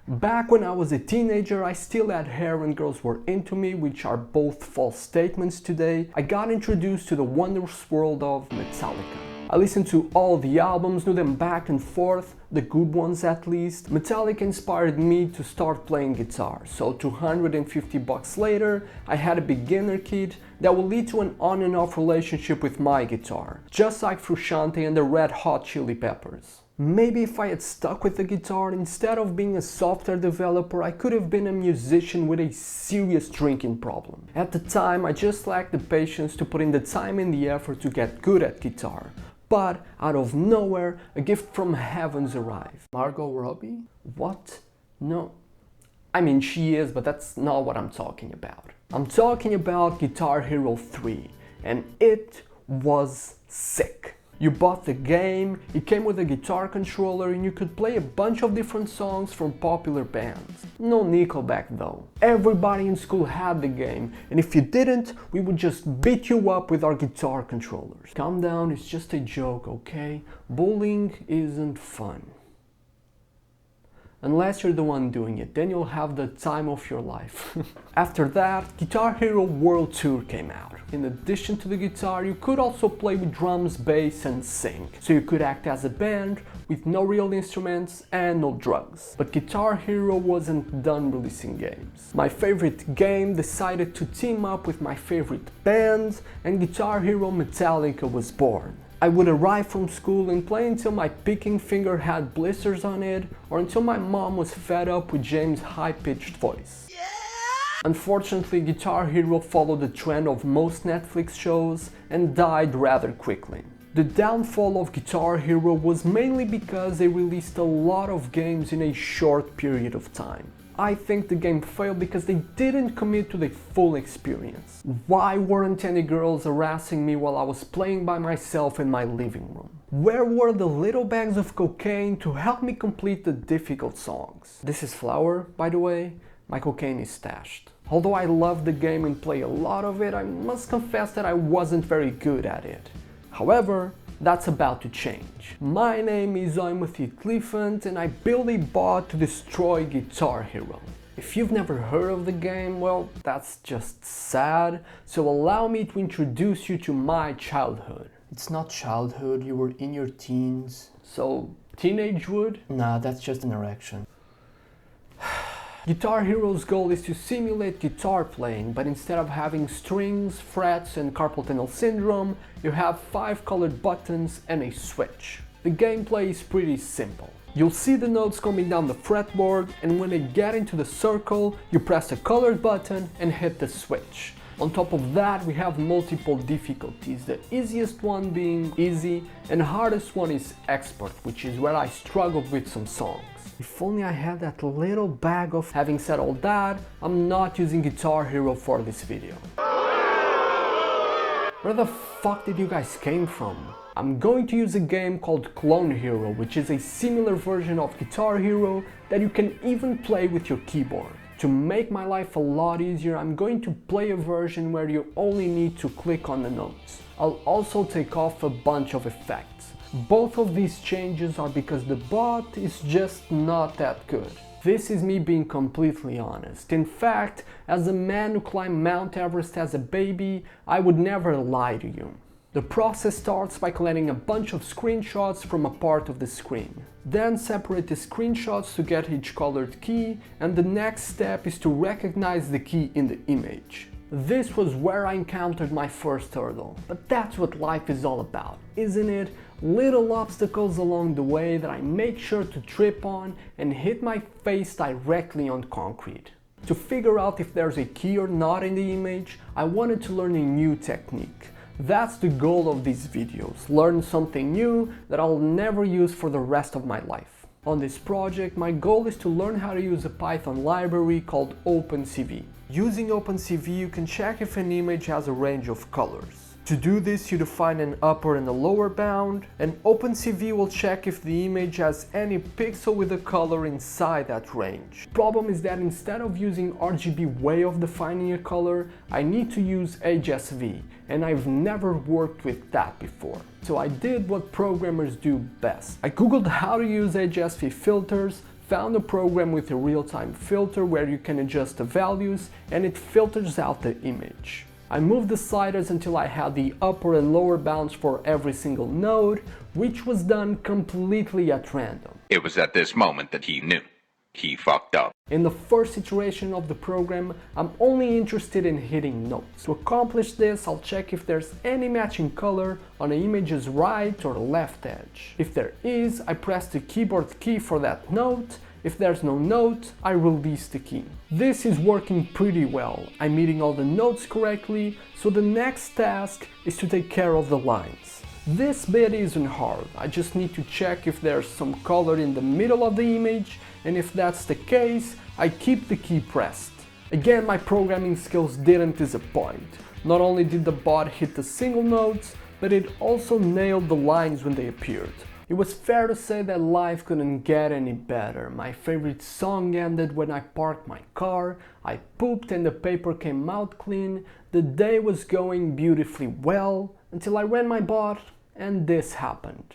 Back when I was a teenager, I still had hair and girls were into me, which are both false statements today. I got introduced to the wondrous world of Metallica. I listened to all the albums, knew them back and forth, the good ones at least. Metallica inspired me to start playing guitar, so $250 later, I had a beginner kit that will lead to an on and off relationship with my guitar, just like Frusciante and the Red Hot Chili Peppers. Maybe if I had stuck with the guitar, instead of being a software developer, I could have been a musician with a serious drinking problem. At the time, I just lacked the patience to put in the time and the effort to get good at guitar. But out of nowhere, a gift from heavens arrived. Margot Robbie? What? No. I mean, she is, but that's not what I'm talking about. I'm talking about Guitar Hero 3, and it was sick. You bought the game, it came with a guitar controller, and you could play a bunch of different songs from popular bands. No Nickelback though. Everybody in school had the game, and if you didn't, we would just beat you up with our guitar controllers. Calm down, it's just a joke, okay? Bullying isn't fun. Unless you're the one doing it, then you'll have the time of your life. After that, Guitar Hero World Tour came out. In addition to the guitar, you could also play with drums, bass and sing. So you could act as a band with no real instruments and no drugs. But Guitar Hero wasn't done releasing games. My favorite game decided to team up with my favorite band, and Guitar Hero Metallica was born. I would arrive from school and play until my picking finger had blisters on it, or until my mom was fed up with James' high-pitched voice. Yeah! Unfortunately, Guitar Hero followed the trend of most Netflix shows and died rather quickly. The downfall of Guitar Hero was mainly because they released a lot of games in a short period of time. I think the game failed because they didn't commit to the full experience. Why weren't any girls harassing me while I was playing by myself in my living room? Where were the little bags of cocaine to help me complete the difficult songs? This is flour, by the way. My cocaine is stashed. Although I love the game and play a lot of it, I must confess that I wasn't very good at it. However, that's about to change. My name is Timothy Clifford and I built a bot to destroy Guitar Hero. If you've never heard of the game, well, that's just sad, so allow me to introduce you to my childhood. It's not childhood, you were in your teens. So, teenagehood? Nah, that's just an erection. Guitar Hero's goal is to simulate guitar playing, but instead of having strings, frets and carpal tunnel syndrome, you have 5 colored buttons and a switch. The gameplay is pretty simple. You'll see the notes coming down the fretboard, and when they get into the circle, you press the colored button and hit the switch. On top of that, we have multiple difficulties, the easiest one being easy, and the hardest one is expert, which is where I struggled with some songs. If only I had that little bag of... Having said all that, I'm not using Guitar Hero for this video. Where the fuck did you guys came from? I'm going to use a game called Clone Hero, which is a similar version of Guitar Hero that you can even play with your keyboard. To make my life a lot easier, I'm going to play a version where you only need to click on the notes. I'll also take off a bunch of effects. Both of these changes are because the bot is just not that good. This is me being completely honest. In fact, as a man who climbed Mount Everest as a baby, I would never lie to you. The process starts by collecting a bunch of screenshots from a part of the screen. Then separate the screenshots to get each colored key, and the next step is to recognize the key in the image. This was where I encountered my first hurdle, but that's what life is all about, isn't it? Little obstacles along the way that I make sure to trip on and hit my face directly on concrete. To figure out if there's a key or not in the image, I wanted to learn a new technique. That's the goal of these videos, learn something new that I'll never use for the rest of my life. On this project, my goal is to learn how to use a Python library called OpenCV. Using OpenCV, you can check if an image has a range of colors. To do this, you define an upper and a lower bound, and OpenCV will check if the image has any pixel with a color inside that range. Problem is that instead of using RGB way of defining a color, I need to use HSV, and I've never worked with that before. So I did what programmers do best. I googled how to use HSV filters, found a program with a real-time filter where you can adjust the values and it filters out the image. I moved the sliders until I had the upper and lower bounds for every single note, which was done completely at random. It was at this moment that he knew. He fucked up. In the first iteration of the program, I'm only interested in hitting notes. To accomplish this, I'll check if there's any matching color on the image's right or left edge. If there is, I press the keyboard key for that note. If there's no note, I release the key. This is working pretty well. I'm meeting all the notes correctly, so the next task is to take care of the lines. This bit isn't hard. I just need to check if there's some color in the middle of the image, and if that's the case, I keep the key pressed. Again, my programming skills didn't disappoint. Not only did the bot hit the single notes, but it also nailed the lines when they appeared. It was fair to say that life couldn't get any better. My favorite song ended when I parked my car, I pooped and the paper came out clean. The day was going beautifully well, until I ran my bot and this happened.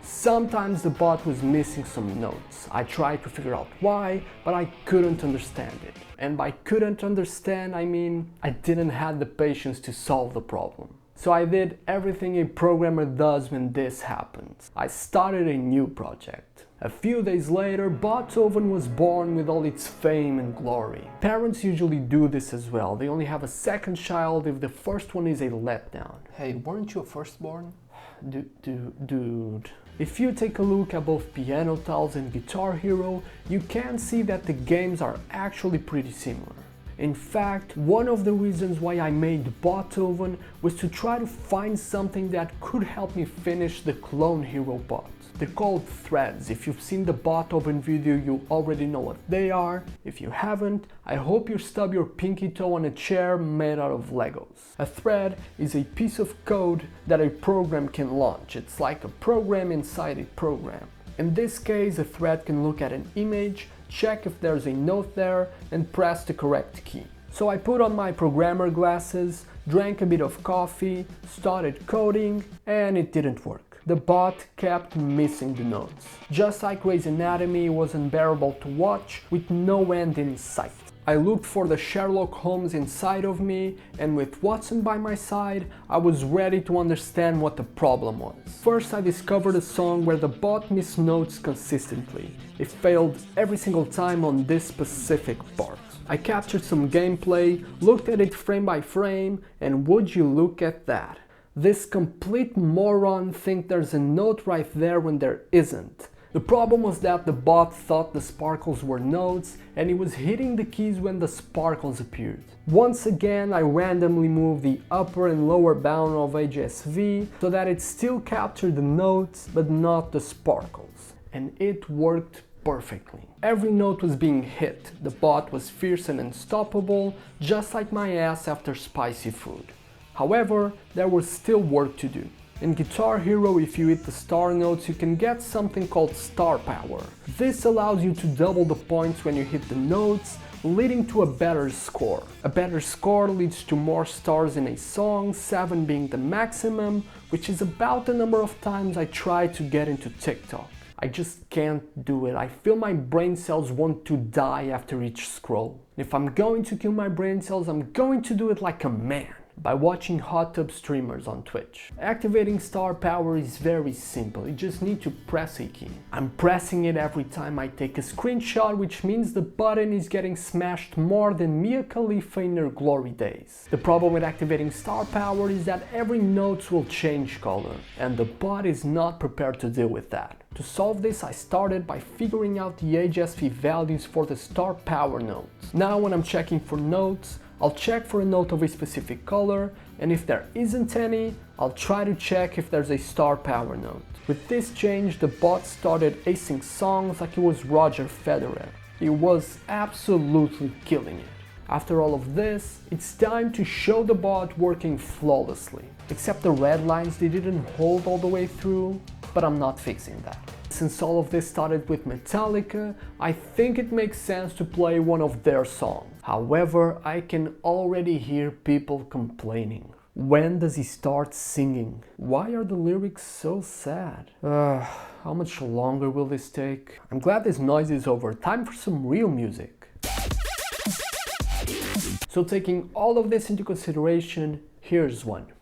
Sometimes the bot was missing some notes. I tried to figure out why, but I couldn't understand it. And by couldn't understand, I mean I didn't have the patience to solve the problem. So I did everything a programmer does when this happens. I started a new project. A few days later, Beethoven was born with all its fame and glory. Parents usually do this as well. They only have a second child if the first one is a letdown. Hey, weren't you a firstborn? Dude. If you take a look at both Piano Tiles and Guitar Hero, you can see that the games are actually pretty similar. In fact, one of the reasons why I made Beethoven was to try to find something that could help me finish the Clone Hero bot. They're called threads. If you've seen the Beethoven video, you already know what they are. If you haven't, I hope you stub your pinky toe on a chair made out of Legos. A thread is a piece of code that a program can launch. It's like a program inside a program. In this case, a thread can look at an image, check if there's a note there, and press the correct key. So I put on my programmer glasses, drank a bit of coffee, started coding, and it didn't work. The bot kept missing the notes. Just like Grey's Anatomy, it was unbearable to watch with no end in sight. I looked for the Sherlock Holmes inside of me, and with Watson by my side, I was ready to understand what the problem was. First, I discovered a song where the bot missed notes consistently. It failed every single time on this specific part. I captured some gameplay, looked at it frame by frame, and would you look at that? This complete moron thinks there's a note right there when there isn't. The problem was that the bot thought the sparkles were notes and he was hitting the keys when the sparkles appeared. Once again, I randomly moved the upper and lower bound of HSV so that it still captured the notes but not the sparkles. And it worked perfectly. Every note was being hit. The bot was fierce and unstoppable, just like my ass after spicy food. However, there was still work to do. In Guitar Hero, if you hit the star notes, you can get something called star power. This allows you to double the points when you hit the notes, leading to a better score. A better score leads to more stars in a song, 7 being the maximum, which is about the number of times I try to get into TikTok. I just can't do it. I feel my brain cells want to die after each scroll. If I'm going to kill my brain cells, I'm going to do it like a man, by watching hot tub streamers on Twitch. Activating star power is very simple, you just need to press a key. I'm pressing it every time I take a screenshot, which means the button is getting smashed more than Mia Khalifa in her glory days. The problem with activating star power is that every note will change color, and the bot is not prepared to deal with that. To solve this, I started by figuring out the HSV values for the star power notes. Now when I'm checking for notes, I'll check for a note of a specific color, and if there isn't any, I'll try to check if there's a star power note. With this change, the bot started acing songs like it was Roger Federer. It was absolutely killing it. After all of this, it's time to show the bot working flawlessly. Except the red lines, they didn't hold all the way through, but I'm not fixing that. Since all of this started with Metallica, I think it makes sense to play one of their songs. However, I can already hear people complaining. When does he start singing? Why are the lyrics so sad? How much longer will this take? I'm glad this noise is over. Time for some real music. So taking all of this into consideration, here's one.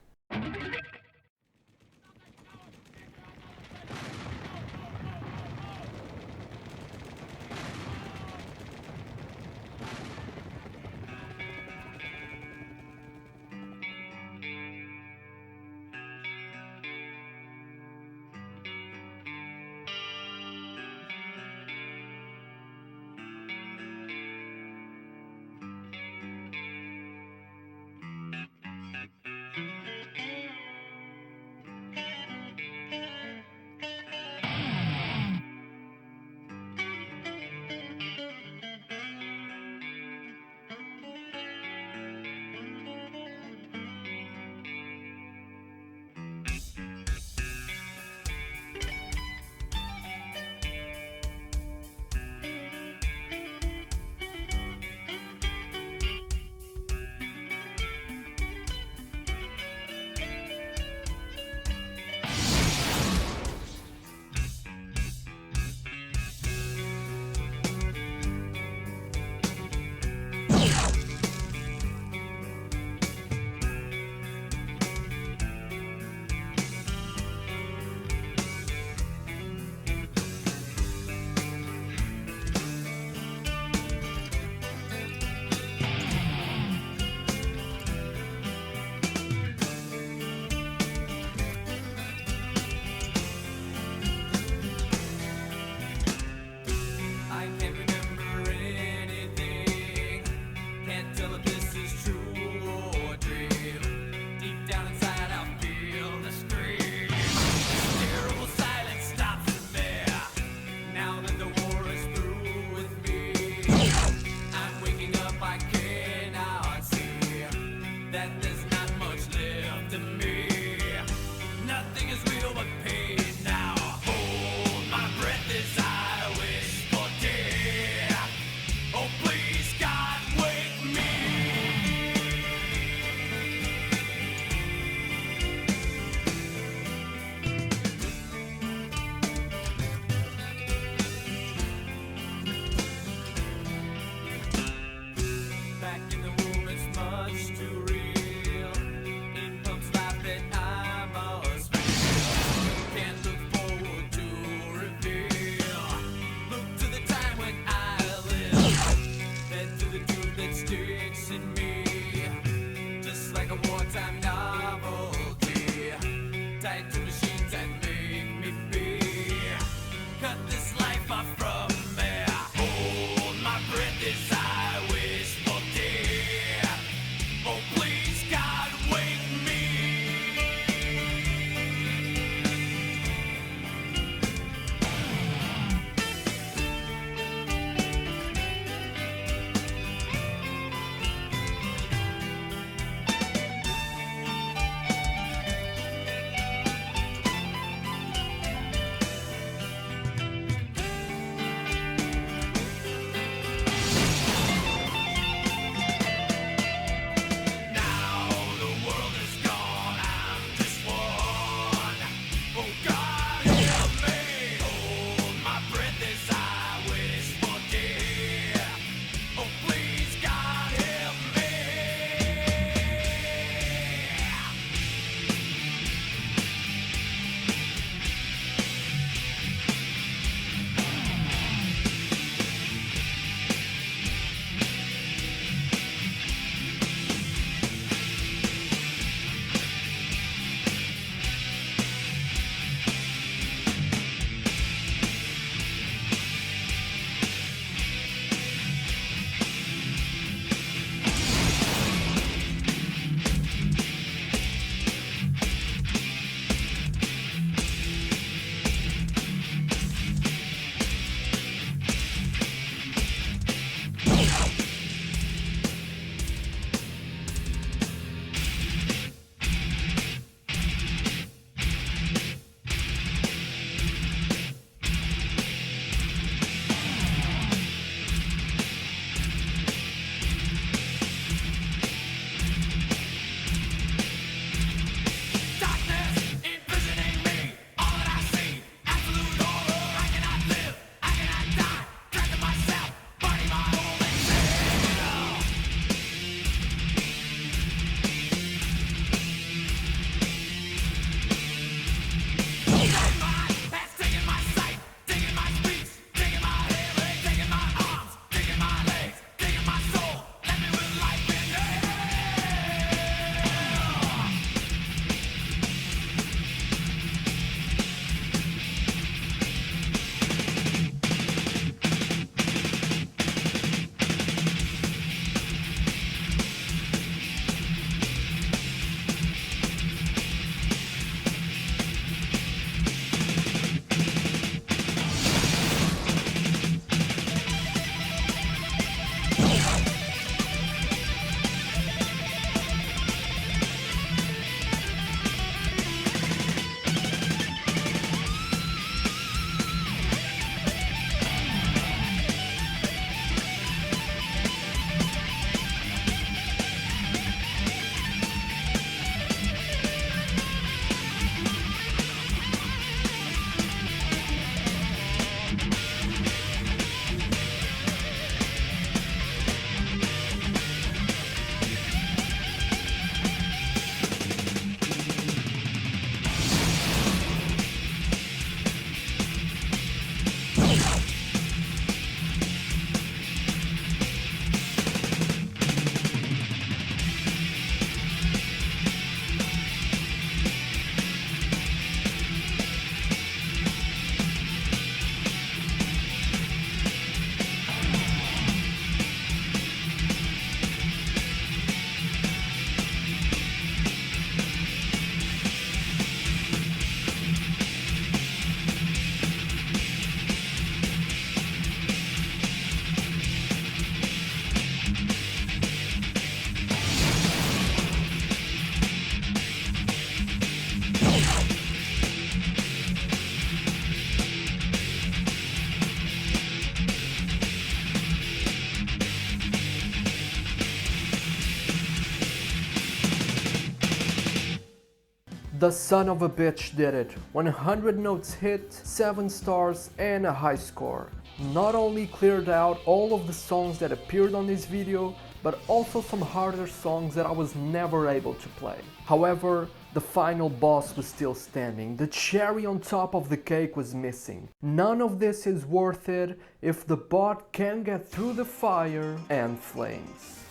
The son of a bitch did it. 100 notes hit, 7 stars and a high score. Not only cleared out all of the songs that appeared on this video, but also some harder songs that I was never able to play. However, the final boss was still standing. The cherry on top of the cake was missing. None of this is worth it if the bot can get through the fire and flames.